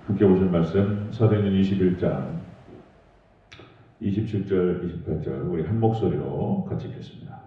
함께 보실 말씀 사도행전 21장 27절, 28절 우리 한 목소리로 같이 읽겠습니다.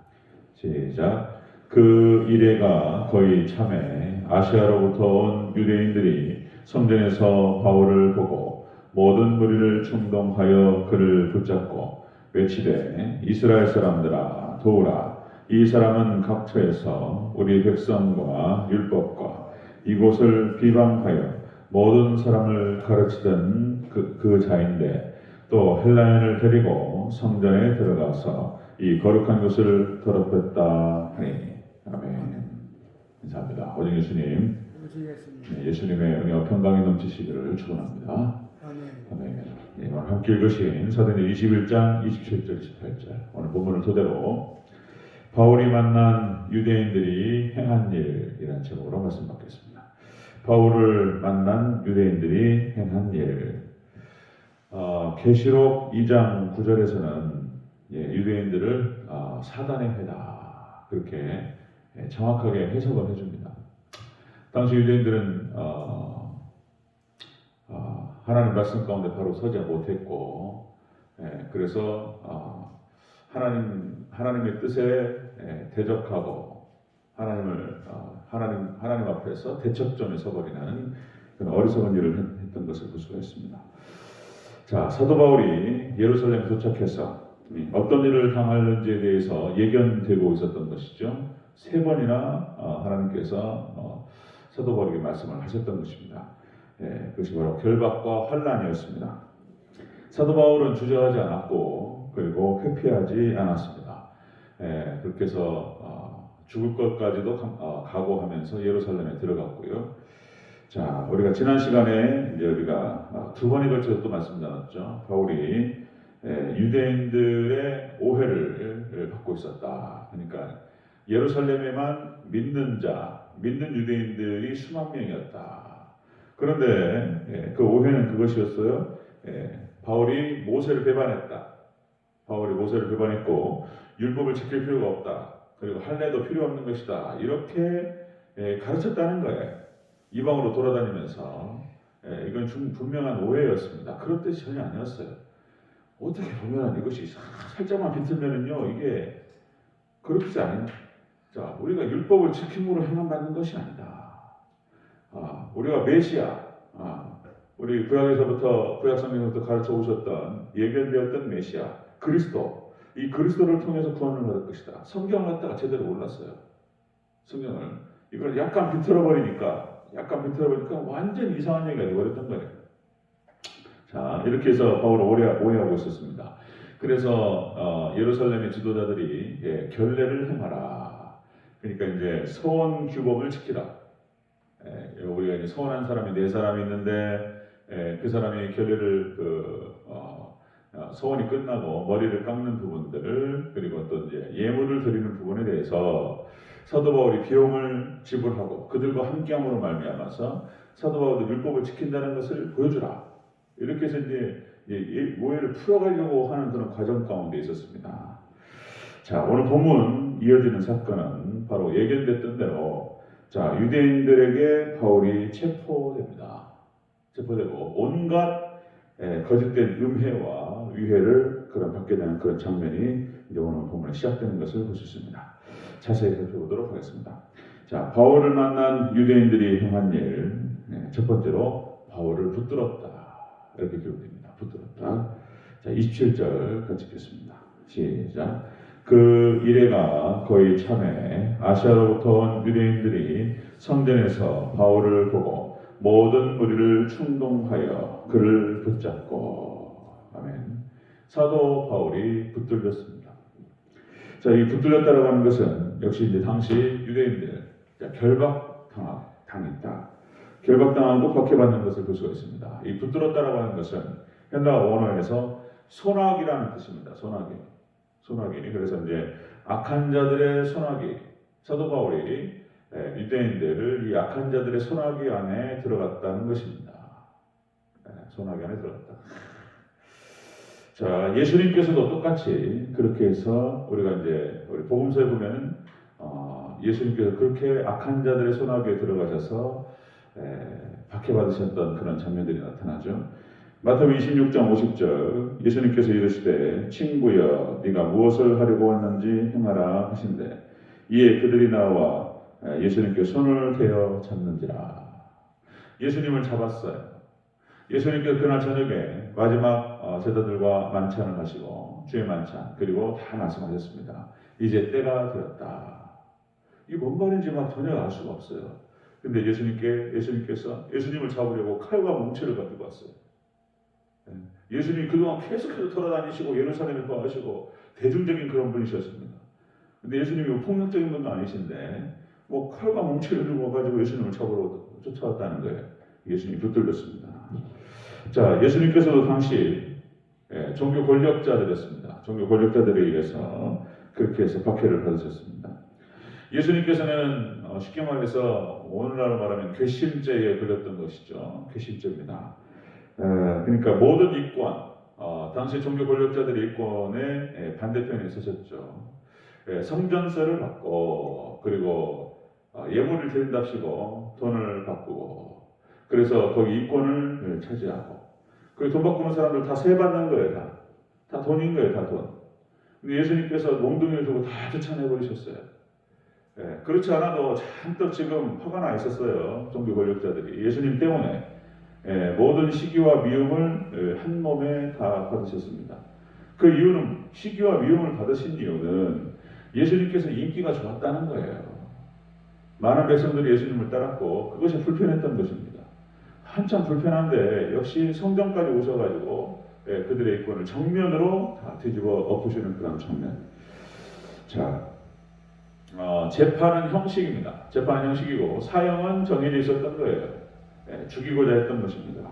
시작. 그 이레가 거의 참에 아시아로부터 온 유대인들이 성전에서 바울을 보고 모든 무리를 충동하여 그를 붙잡고 외치되 이스라엘 사람들아 도우라. 이 사람은 각처에서 우리 백성과 율법과 이곳을 비방하여 모든 사람을 가르치던 그 자인데 또 헬라인을 데리고 성전에 들어가서 이 거룩한 것을 더럽혔다 하니. 아멘. 감사합니다. 오직 예수님, 예수님의 은혜와 평강이 넘치시기를 축원합니다. 아멘. 네, 오늘 함께 읽으신 사도행전 21장 27절 28절 오늘 본문을 토대로 바울이 만난 유대인들이 행한 일이라는 제목으로 말씀 받겠습니다. 바울을 만난 유대인들이 행한 일. 계시록 2장 9절에서는 유대인들을 사단의 회다 그렇게 정확하게 해석을 해줍니다. 당시 유대인들은 하나님 말씀 가운데 바로 서지 못했고, 그래서 하나님의 뜻에 대적하고 하나님 앞에서 대척점에 서버리는 그런 어리석은 일을 했던 것을 볼 수가 있습니다. 자, 사도 바울이 예루살렘에 도착해서 어떤 일을 당하는지에 대해서 예견되고 있었던 것이죠. 3번이나 하나님께서 사도 바울에게 말씀을 하셨던 것입니다. 그것이 바로 결박과 환난이었습니다. 사도 바울은 주저하지 않았고 그리고 회피하지 않았습니다. 그렇게 해서 죽을 것까지도 각오하면서 예루살렘에 들어갔고요. 자, 우리가 지난 시간에 이제 우리가 2번에 걸쳐서 또 말씀 나눴죠. 바울이 유대인들의 오해를 받고 있었다. 그러니까 예루살렘에만 믿는 유대인들이 수만 명이었다. 그런데 그 오해는 그것이었어요. 바울이 모세를 배반했다. 바울이 모세를 배반했고 율법을 지킬 필요가 없다. 그리고 할례도 필요 없는 것이다. 이렇게 가르쳤다는 거예요. 이방으로 돌아다니면서 이건 분명한 오해였습니다. 그런 뜻이 전혀 아니었어요. 어떻게 보면 이것이 살짝만 비틀면은요 이게 그렇지 않아요. 자, 우리가 율법을 지킴으로 행함받는 것이 아니다. 우리가 메시아, 우리 구약 성경에서부터 가르쳐 오셨던 예견되었던 메시아 그리스도, 이 그리스도를 통해서 구원을 받을 것이다. 성경을 갖다가 제대로 몰랐어요. 성경을 이걸 약간 비틀어 버리니까 완전 이상한 얘기가 되어버렸던 거예요. 자, 이렇게 해서 바울을 오해하고 있었습니다. 그래서 예루살렘의 지도자들이 결례를 행하라. 그러니까 이제 서원 규범을 지키라. 우리가 이제 서원한 사람이 4사람이 있는데 그 사람이 결례를 서원이 끝나고 머리를 깎는 부분들을 그리고 또 이제 예물을 드리는 부분에 대해서 사도 바울이 비용을 지불하고 그들과 함께함으로 말미암아서 사도 바울도 율법을 지킨다는 것을 보여주라. 이렇게 해서 이제 오해를 풀어가려고 하는 그런 과정 가운데 있었습니다. 자, 오늘 본문 이어지는 사건은 바로 예견됐던 대로 자, 유대인들에게 바울이 체포됩니다. 체포되고 온갖 거짓된 음해와 위해를 받게 되는 그런 장면이 이제 오늘 본문에 시작되는 것을 볼 수 있습니다. 자세히 살펴보도록 하겠습니다. 자, 바울을 만난 유대인들이 행한 일, 첫 번째로 바울을 붙들었다. 이렇게 기록됩니다. 붙들었다. 자, 27절 같이 읽겠습니다. 시작. 그 이레가 거의 참에 아시아로부터 온 유대인들이 성전에서 바울을 보고 모든 무리를 충동하여 그를 붙잡고. 아멘. 사도 바울이 붙들렸습니다. 자, 이 붙들렸다라고 하는 것은 역시 이제 당시 유대인들 결박당했다. 결박당하고 박해받는 것을 볼 수가 있습니다. 이 붙들었다라고 하는 것은 헬라어 원어에서 소나기라는 뜻입니다. 소나기. 그래서 이제 악한 자들의 소나기. 사도 바울이 유대인들을 이 악한 자들의 소나기 안에 들어갔다는 것입니다. 소나기 안에 들어갔다. 자, 예수님께서도 똑같이 그렇게 해서 우리가 이제 우리 복음서에 보면은 예수님께서 그렇게 악한 자들의 소나기에 들어가셔서 박해받으셨던 그런 장면들이 나타나죠. 마태복음 26장 50절 예수님께서 이르시되 친구여 네가 무엇을 하려고 왔는지 행하라 하신대 이에 그들이 나와 예수님께 손을 대어 잡는지라. 예수님을 잡았어요. 예수님께서 그날 저녁에 마지막 제자들과 만찬을 하시고 주의 만찬 그리고 다 말씀하셨습니다. 이제 때가 되었다. 이게 뭔 말인지 막 전혀 알 수가 없어요. 근데 예수님께서 예수님을 잡으려고 칼과 뭉치를 가지고 왔어요. 예수님이 그동안 계속해서 돌아다니시고 예루살렘에 거하시고 대중적인 그런 분이셨습니다. 근데 예수님이 폭력적인 분도 아니신데 뭐 칼과 뭉치를 들고 와가지고 예수님을 잡으러 쫓아왔다는 거예요. 예수님이 붙들렸습니다. 자, 예수님께서도 당시 종교 권력자들이었습니다. 종교 권력자들에 의해서 그렇게 해서 박해를 받으셨습니다. 예수님께서는 쉽게 말해서 오늘날로 말하면 괘씸죄에 걸렸던 것이죠. 괘씸죄입니다. 그러니까 모든 이권, 당시 종교 권력자들의 이권의 반대편에 서셨죠. 성전세를 받고 그리고 예물을 드린답시고 돈을 바꾸고 그래서 거기 이권을 차지하고 그리고 돈 바꾸는 사람들 다 세받는 거예요. 다 돈인 거예요. 다 돈. 근데 예수님께서 몽둥이를 두고 다 쫓아내버리셨어요. 그렇지 않아도 잔뜩 지금 화가 나 있었어요. 종교 권력자들이 예수님 때문에 모든 시기와 미움을 한 몸에 다 받으셨습니다. 그 이유는 시기와 미움을 받으신 이유는 예수님께서 인기가 좋았다는 거예요. 많은 백성들이 예수님을 따랐고 그것이 불편했던 것입니다. 한참 불편한데 역시 성전까지 오셔가지고 그들의 이권을 정면으로 다 뒤집어 엎으시는 그런 장면. 자, 재판은 형식입니다. 재판은 형식이고 사형은 정해져 있었던 거예요. 죽이고자 했던 것입니다.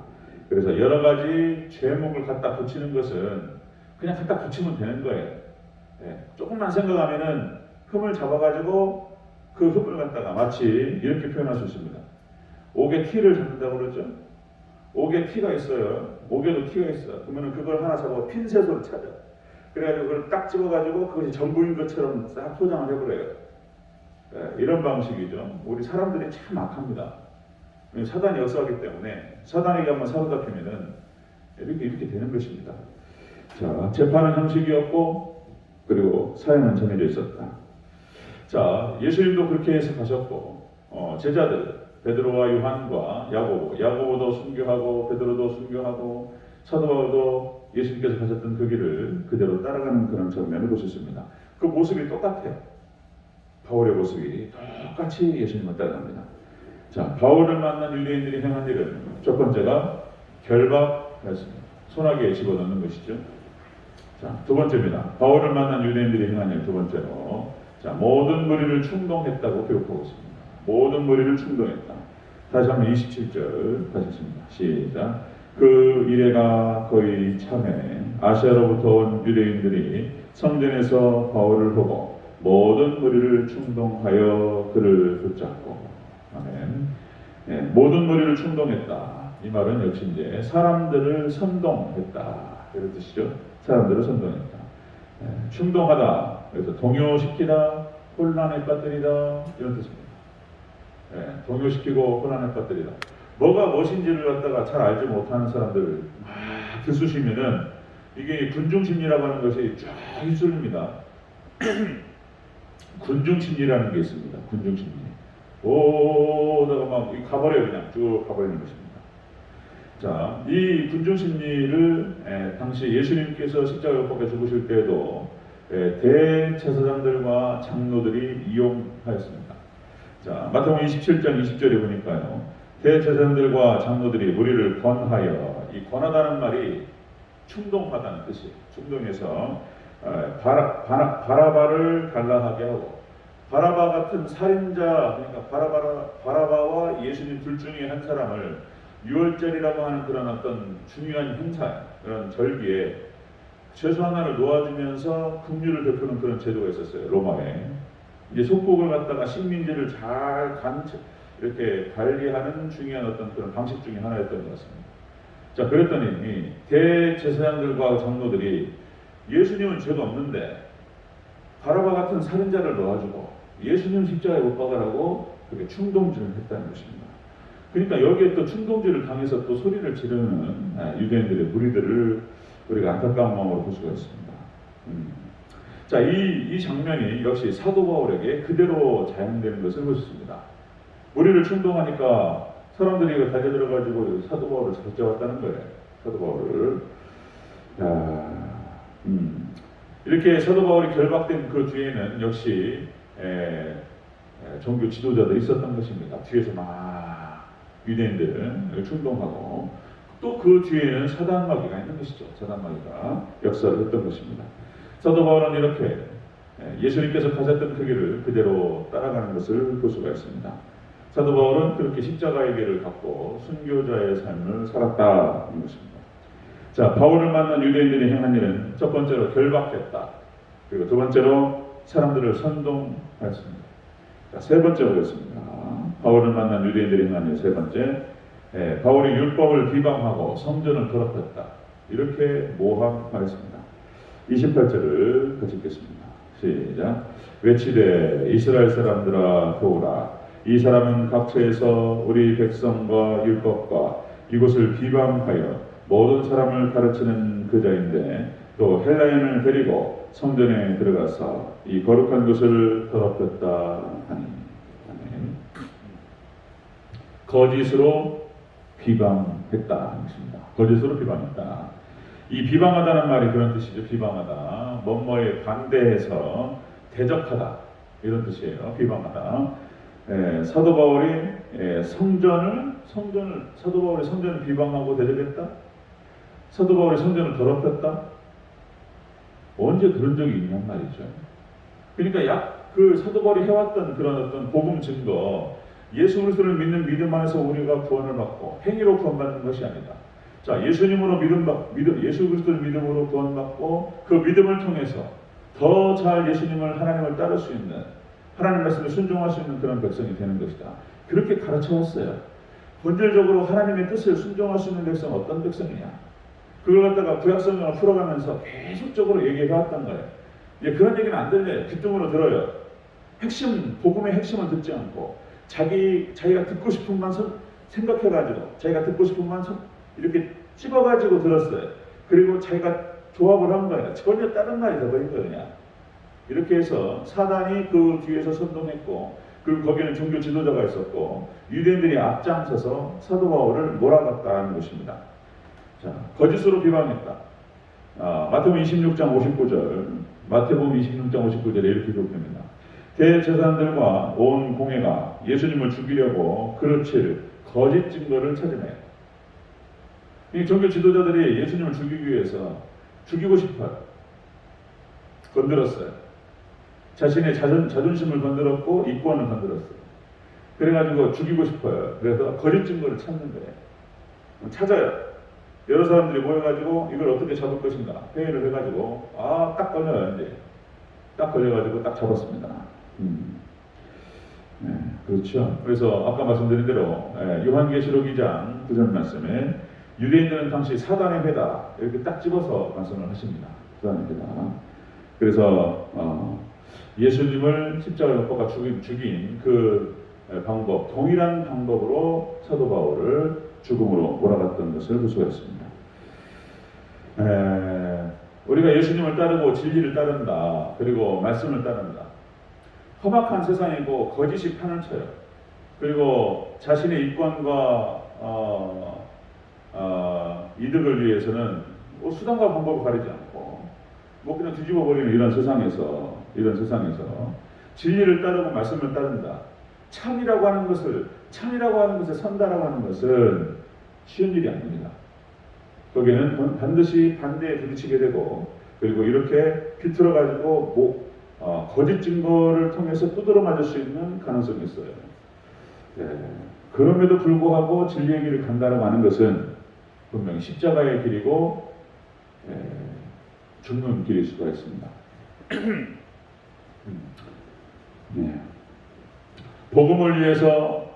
그래서 여러 가지 죄목을 갖다 붙이는 것은 그냥 갖다 붙이면 되는 거예요. 조금만 생각하면은 흠을 잡아가지고 그 흠을 갖다가 마치 이렇게 표현할 수 있습니다. 옥에 티를 잡는다고 그러죠. 옥에 티가 있어요. 옥에도 티가 있어. 그러면 그걸 하나 잡아 핀셋으로 찾아. 그래가지고 그걸 딱 집어가지고 그것이 전부인 것처럼 싹 포장을 해버려요. 이런 방식이죠. 우리 사람들이 참 악합니다. 사단이 역사하기 때문에 사단에게 한번 사로잡히면은 이렇게 되는 것입니다. 자, 재판은 형식이었고 그리고 사형은 정해져 있었다. 자, 예수님도 그렇게 해서 가셨고 제자들 베드로와 요한과 야고보도 순교하고 베드로도 순교하고 사도 바울도 예수님께서 가셨던 그 길을 그대로 따라가는 그런 장면을 보셨습니다. 그 모습이 똑같아요. 바울의 모습이 똑같이 예수님을 따라갑니다. 자, 바울을 만난 유대인들이 행한 일은 첫 번째가 결박했습니다. 소나기에 집어넣는 것이죠. 자, 두 번째입니다. 바울을 만난 유대인들이 행한 일 두 번째로 자, 모든 무리를 충동했다고 기록하고 있습니다. 모든 무리를 충동했다. 다시 한번 27절 가셨습니다. 시작. 그 이래가 거의 참에 아시아로부터 온 유대인들이 성전에서 바울을 보고 모든 무리를 충동하여 그를 붙잡고 아멘. 모든 무리를 충동했다. 이 말은 역시 이제 사람들을 선동했다 이런 뜻이죠. 사람들을 선동했다. 충동하다. 그래서 동요시키다, 혼란에 빠뜨리다 이런 뜻입니다. 동요시키고 혼란에 빠뜨리다. 뭐가 무엇인지를 갖다가 잘 알지 못하는 사람들을 막 들쑤시면은 이게 군중심리라고 하는 것이 쫙 휩쓸립니다. 군중심리라는 게 있습니다. 군중심리. 오다가 막 가버려요. 그냥 쭉 가버리는 것입니다. 자, 이 군중심리를 당시 예수님께서 십자가에 못 박혀 죽으실 때에도 대제사장들과 장로들이 이용하였습니다. 자, 마태복음 27장 20절에 보니까요. 대제사장들과 장로들이 무리를 권하여, 이 권하다는 말이 충동하다는 뜻이에요. 충동해서 바라바를 갈라하게 하고 바라바 같은 살인자, 그러니까 바라바와 예수님 둘 중에 한 사람을 유월절이라고 하는 그런 어떤 중요한 행사, 그런 절기에 죄수 하나를 놓아주면서 긍휼을 베푸는 그런 제도가 있었어요. 로마에. 이제 속국을 갖다가 식민지를 잘 이렇게 관리하는 중요한 어떤 그런 방식 중에 하나였던 것 같습니다. 자, 그랬더니 대제사장들과 장로들이 예수님은 죄도 없는데 바라바 같은 살인자를 놓아주고 예수님 십자가에 못 박으라고 그렇게 충동질을 했다는 것입니다. 그러니까 여기에 또 충동질을 당해서 또 소리를 지르는 유대인들의 무리들을 우리가 안타까운 마음으로 볼 수가 있습니다. 자, 이 장면이 역시 사도 바울에게 그대로 자행되는 것을 볼 수 있습니다. 무리를 충동하니까 사람들이 이거 달려들어가지고 사도 바울을 잡아왔다는 거예요. 사도 바울을. 이렇게 사도 바울이 결박된 그 뒤에는 역시 종교 지도자들이 있었던 것입니다. 뒤에서 막 유대인들을 충동하고 또 그 뒤에는 사단마귀가 있는 것이죠. 사단마귀가 역사를 했던 것입니다. 사도 바울은 이렇게 예수님께서 가셨던 그 길을 그대로 따라가는 것을 볼 수가 있습니다. 사도 바울은 그렇게 십자가의 길을 갖고 순교자의 삶을 살았다는 것입니다. 자, 바울을 만난 유대인들이 행한 일은 첫 번째로 결박했다. 그리고 두 번째로 사람들을 선동하였습니다. 자, 세 번째 보겠습니다. 바울을 만난 유대인들이 행한 일 세 번째, 바울이 율법을 비방하고 성전을 더럽혔다. 이렇게 모함하였습니다. 28절을 같이 읽겠습니다. 시작. 외치되 이스라엘 사람들아 보라, 이 사람은 각처에서 우리 백성과 율법과 이곳을 비방하여 모든 사람을 가르치는 그자인데 또 헬라인을 데리고 성전에 들어가서 이 거룩한 것을 더럽혔다 하니. 아멘. 거짓으로 비방했다 것입니다. 거짓으로 비방했다. 이 비방하다는 말이 그런 뜻이죠. 비방하다. 뭐뭐에 반대해서 대적하다. 이런 뜻이에요. 비방하다. 사도 바울이 사도 바울이 성전을 비방하고 대적했다. 사도 바울이 성전을 더럽혔다. 언제 그런 적이 있냔 말이죠. 그러니까 그 사도 바울이 해왔던 그런 어떤 복음 증거, 예수 그리스도를 믿는 믿음 안에서 우리가 구원을 받고 행위로 구원받는 것이 아니다. 자, 예수 그리스도를 믿음으로 구원받고 그 믿음을 통해서 더 잘 예수님을 하나님을 따를 수 있는, 하나님 말씀을 순종할 수 있는 그런 백성이 되는 것이다. 그렇게 가르쳐왔어요. 본질적으로 하나님의 뜻을 순종할 수 있는 백성은 어떤 백성이냐? 그걸 갖다가 구약성경을 풀어가면서 계속적으로 얘기해왔던 거예요. 이제 그런 얘기는 안 들려요. 귓등으로 들어요. 복음의 핵심을 듣지 않고 자기가 듣고 싶은 만 생각해가지고 자기가 듣고 싶은 만 이렇게 찝어가지고 들었어요. 그리고 자기가 조합을 한 거예요. 전혀 다른 말이 되버린 거예요. 그냥. 이렇게 해서 사단이 그 뒤에서 선동했고, 그리고 거기는 종교 지도자가 있었고, 유대인들이 앞장서서 사도 바울을 몰아갔다는 것입니다. 자, 거짓으로 비방했다. 마태복음 26장 59절, 마태복음 26장 59절에 이렇게 기록됩니다. 대제사장들과 온 공회가 예수님을 죽이려고 그르칠 거짓 증거를 찾으며, 이 종교 지도자들이 예수님을 죽이기 위해서 죽이고 싶어요. 건드렸어요. 자신의 자존심을 건드렸고 이권을 건드렸어요. 그래가지고 죽이고 싶어요. 그래서 거짓 증거를 찾는 거예요. 찾아요. 여러 사람들이 모여가지고 이걸 어떻게 잡을 것인가 회의를 해가지고 딱 걸려요. 이제 딱 걸려가지고 딱 잡았습니다. 네, 그렇죠. 그래서 아까 말씀드린 대로 요한계시록 2장 9절 말씀에 유대인들은 당시 사단의 회다 이렇게 딱 집어서 말씀을 하십니다. 사단의 회다. 그래서 예수님을 십자가에 못 박아 죽인 그 방법, 동일한 방법으로 사도 바울을 죽음으로 몰아갔던 것을 볼 수가 있습니다. 우리가 예수님을 따르고 진리를 따른다, 그리고 말씀을 따른다. 험악한 세상이고 거짓이 판을 쳐요. 그리고 자신의 이권과 이득을 위해서는 수단과 방법을 가리지 않고 그냥 뒤집어 버리는 이런 세상에서 진리를 따르고 말씀을 따른다. 참이라고 하는 것에 선다라고 하는 것은 쉬운 일이 아닙니다. 거기에는 반드시 반대에 부딪히게 되고, 그리고 이렇게 비틀어 가지고 거짓 증거를 통해서 두드러 맞을 수 있는 가능성이 있어요. 그럼에도 불구하고 진리의 길을 간다라고 하는 것은 분명히 십자가의 길이고 죽는 길일 수가 있습니다. 복음을 위해서,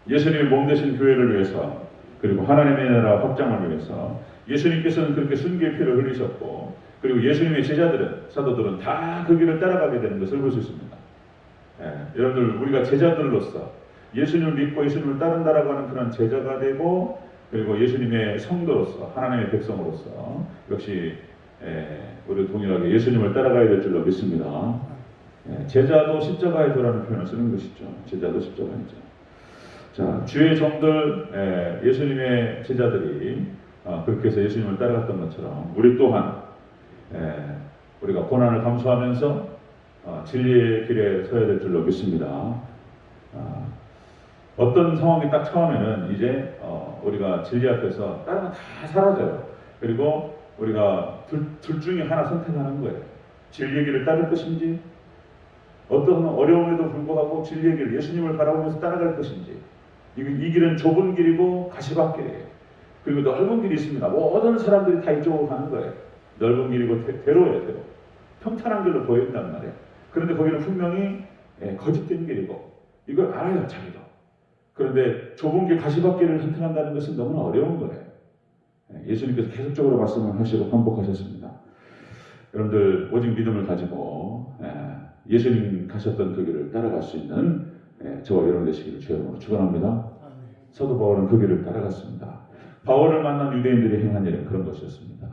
예수님의 몸 되신 교회를 위해서, 그리고 하나님의 나라 확장을 위해서 예수님께서는 그렇게 순교의 피를 흘리셨고, 그리고 예수님의 제자들은, 사도들은 다 그 길을 따라가게 되는 것을 볼 수 있습니다. 여러분들, 우리가 제자들로서 예수님을 믿고 예수님을 따른다라고 하는 그런 제자가 되고, 그리고 예수님의 성도로서, 하나님의 백성으로서 역시 우리 동일하게 예수님을 따라가야 될 줄로 믿습니다. 제자도 십자가의 도라는 표현을 쓰는 것이죠. 제자도 십자가이죠. 자, 주의 종들, 예수님의 제자들이 그렇게 해서 예수님을 따라갔던 것처럼 우리 또한 우리가 고난을 감수하면서 진리의 길에 서야 될 줄로 믿습니다. 어떤 상황이 딱 처음에는 이제 우리가 진리 앞에서 다른 건 다 사라져요. 그리고 우리가 둘 중에 하나 선택하는 거예요. 진리의 길을 따를 것인지, 어떤 어려움에도 불구하고 진리의 길, 예수님을 바라보면서 따라갈 것인지. 이 길은 좁은 길이고 가시밭길이에요. 그리고 넓은 길이 있습니다. 모든 사람들이 다 이쪽으로 가는 거예요. 넓은 길이고 대로예요, 대로. 평탄한 길로 보인단 말이에요. 그런데 거기는 분명히 거짓된 길이고, 이걸 알아요, 자기도. 그런데 좁은 길, 가시밭길을 선택한다는 것은 너무나 어려운 거예요. 예수님께서 계속적으로 말씀을 하시고 반복하셨습니다. 여러분들 오직 믿음을 가지고 예수님 가셨던 그 길을 따라갈 수 있는 저와 여러분 되시기를 주의 이름으로 축원합니다. 사도 바울은 그 길을 따라갔습니다. 바울을 만난 유대인들이 행한 일은 그런 것이었습니다.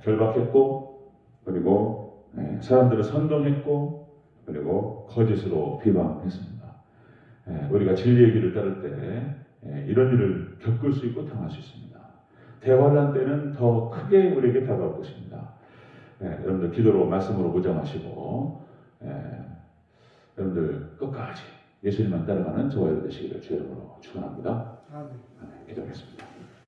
결박했고, 그리고 사람들을 선동했고, 그리고 거짓으로 비방했습니다. 우리가 진리의 길을 따를 때 이런 일을 겪을 수 있고 당할 수 있습니다. 대환란 때는 더 크게 우리에게 다가올 것입니다. 여러분들 기도로 말씀으로 무장하시고 여러분들 끝까지 예수님만 따라가는 저와 여러분 되시기를 주의 이름으로 축원합니다. 기도하겠습니다.